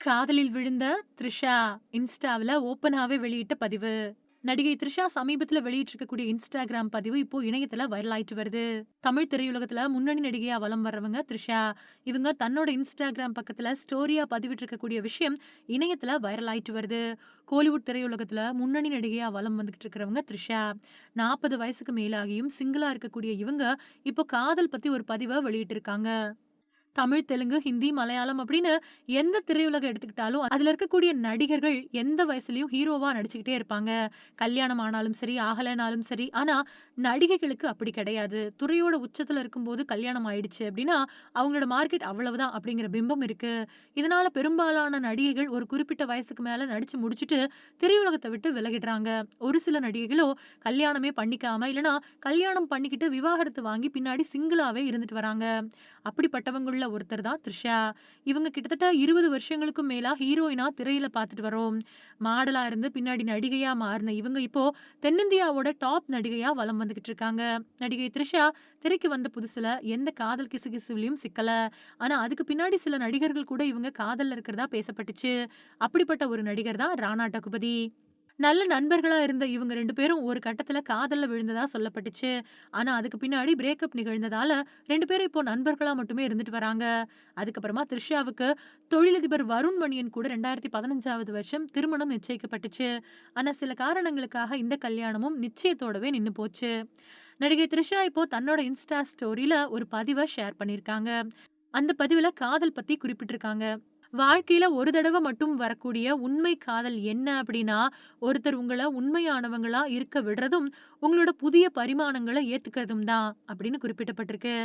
காதலில் விழுந்த த்ரிஷா இன்ஸ்டாவுல ஓப்பனாவே வெளியிட்ட பதிவு. நடிகை த்ரிஷா சமீபத்துல வெளியிட்டிருக்கக்கூடிய இன்ஸ்டாகிராம் பதிவு இப்போ இணையத்துல வைரல் ஆயிட்டு வருது. தமிழ் திரையுலகத்துல முன்னணி நடிகையா வலம் வர்றவங்க த்ரிஷா. இவங்க தன்னோட இன்ஸ்டாகிராம் பக்கத்துல ஸ்டோரியா பதிவிட்டிருக்கக்கூடிய விஷயம் இணையத்துல வைரல் ஆயிட்டு வருது. கோலிவுட் திரையுலகத்துல முன்னணி நடிகையா வலம் வந்துகிட்டு இருக்கிறவங்க த்ரிஷா. 40 வயசுக்கு மேலாகியும் சிங்கிளா இருக்கக்கூடிய இவங்க இப்போ காதல் பத்தி ஒரு பதிவ வெளியிட்டிருக்காங்க. தமிழ், தெலுங்கு, ஹிந்தி, மலையாளம் அப்படின்னு எந்த திரையுலகம் எடுத்துக்கிட்டாலும், அதுல இருக்கக்கூடிய நடிகர்கள் எந்த வயசுலயும் ஹீரோவா நடிச்சுக்கிட்டே இருப்பாங்க. கல்யாணம் ஆனாலும் சரி, ஆகலைனாலும் சரி. ஆனா, நடிகைகளுக்கு அப்படி கிடையாது. துறையோட உச்சத்துல இருக்கும்போது கல்யாணம் ஆயிடுச்சு அப்படின்னா, அவங்களோட மார்க்கெட் அவ்வளவுதான் அப்படிங்கிற பிம்பம் இருக்கு. இதனால பெரும்பாலான நடிகைகள் ஒரு குறிப்பிட்ட வயசுக்கு மேல நடிச்சு முடிச்சுட்டு, திரையுலகத்த விட்டு விலகிடுறாங்க. ஒரு சில நடிகைகளோ கல்யாணமே பண்ணிக்காம, இல்லன்னா கல்யாணம் பண்ணிக்கிட்டு விவாகரத்து வாங்கி பின்னாடி சிங்கிளாவே இருந்துட்டு வராங்க. அப்படிப்பட்டவங்கள்ல ஒருத்தர் தான் த்ரிஷா. இவங்க கிட்டத்தட்ட 20 வருஷங்களுக்கும் மேலா ஹீரோயினா திரையில பார்த்துட்டு வரோம். மாடலா இருந்து பின்னாடி நடிகையா மாறுன இவங்க இப்போ தென்னிந்தியாவோட டாப் நடிகையா வலம் வந்துகிட்டு இருக்காங்க. நடிகை த்ரிஷா திரைக்கு வந்த புதுசுல எந்த காதல் கிசுகிசுவிலயும் சிக்கல. ஆனா அதுக்கு பின்னாடி சில நடிகர்கள் கூட இவங்க காதல்ல இருக்கிறதா பேசப்பட்டுச்சு. அப்படிப்பட்ட ஒரு நடிகர் தான் ராணா டகுபதி. நல்ல நண்பர்களா இருந்த இவங்க 2 பேரும் ஒரு கட்டத்துல காதல்ல விழுந்ததா சொல்லப்பட்டுச்சு. ஆனா அதுக்கு பின்னாடி பிரேக்கப் நிகழ்ந்ததால 2 பேரும் இப்போ நண்பர்களா மட்டுமே இருந்துட்டு வராங்க. அதுக்கப்புறமா த்ரிஷாவுக்கு தொழிலதிபர் வருண் மணியன் கூட 2015வது வருஷம் திருமணம் நிச்சயிக்கப்பட்டுச்சு. ஆனா சில காரணங்களுக்காக இந்த கல்யாணமும் நிச்சயத்தோடவே நின்னு போச்சு. நடிகை த்ரிஷா இப்போ தன்னோட இன்ஸ்டா ஸ்டோரியில ஒரு பதிவ ஷேர் பண்ணியிருக்காங்க. அந்த பதிவுல காதல் பத்தி குறிப்பிட்டிருக்காங்க. வாழ்க்கையில ஒரு தடவ மட்டும் வரக்கூடிய உண்மை காதல் என்ன அப்படின்னா, ஒருத்தர் உங்கள உண்மையானவங்களா இருக்க விடுறதும், உங்களோட புதிய பரிமாணங்கள ஏத்துக்கிறதும் தான் அப்படின்னு குறிப்பிடப்பட்டிருக்கு.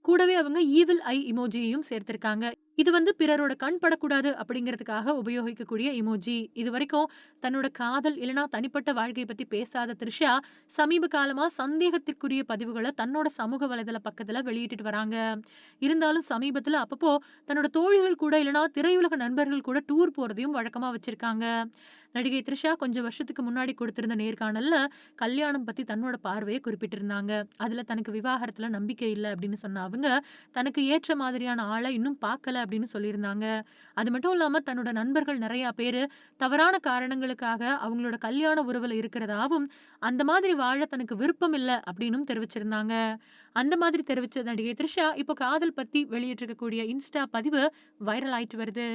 கூடவே அவங்க ஈவில் ஐ இமோஜியையும் சேர்த்திருக்காங்க. இது வந்து பிறரோட கண் படக்கூடாது அப்படிங்கிறதுக்காக உபயோகிக்கக்கூடிய இமோஜி. இதுவரைக்கும் தன்னோட காதல் இல்லனா தனிப்பட்ட வாழ்க்கைய பத்தி பேசாத த்ரிஷா, சமீப காலமா சந்தேகத்திற்குரிய பதிவுகள தன்னோட சமூக வலைதள பக்கத்துல வெளியிட்டுட்டு வராங்க. இருந்தாலும் சமீபத்துல அப்பப்போ தன்னோட தோழிகள் கூட இல்லனா திரையுலக நண்பர்கள் கூட டூர் போறதையும் வழக்கமா வச்சிருக்காங்க. நடிகை த்ரிஷா கொஞ்சம் வருஷத்துக்கு முன்னாடி கொடுத்திருந்த நேர்காணல்ல கல்யாணம் பத்தி தன்னோட பார்வைய குறிப்பிட்டிருந்தாங்க. அதுல தனக்கு விவாகரத்துல நம்பிக்கை இல்ல அப்படின்னு சொன்ன அவங்க, தனக்கு ஏற்ற மாதிரியான ஆள இன்னும் பார்க்கல அப்படின்னு சொல்லியிருந்தாங்க. அது மட்டும் இல்லாம தன்னோட நண்பர்கள் நெறைய பேரு தவறான காரணங்களுக்காக அவங்களோட கல்யாண உறவுல இருக்கிறதாவும், அந்த மாதிரி வாழ தனக்கு விருப்பம் இல்ல அப்படின்னும் தெரிவிச்சிருந்தாங்க. அந்த மாதிரி தெரிவிச்ச நடிகை த்ரிஷா இப்போ காதல் பத்தி வெளியிட்டிருக்கக்கூடிய இன்ஸ்டா பதிவு வைரல் ஆயிட்டு வருது.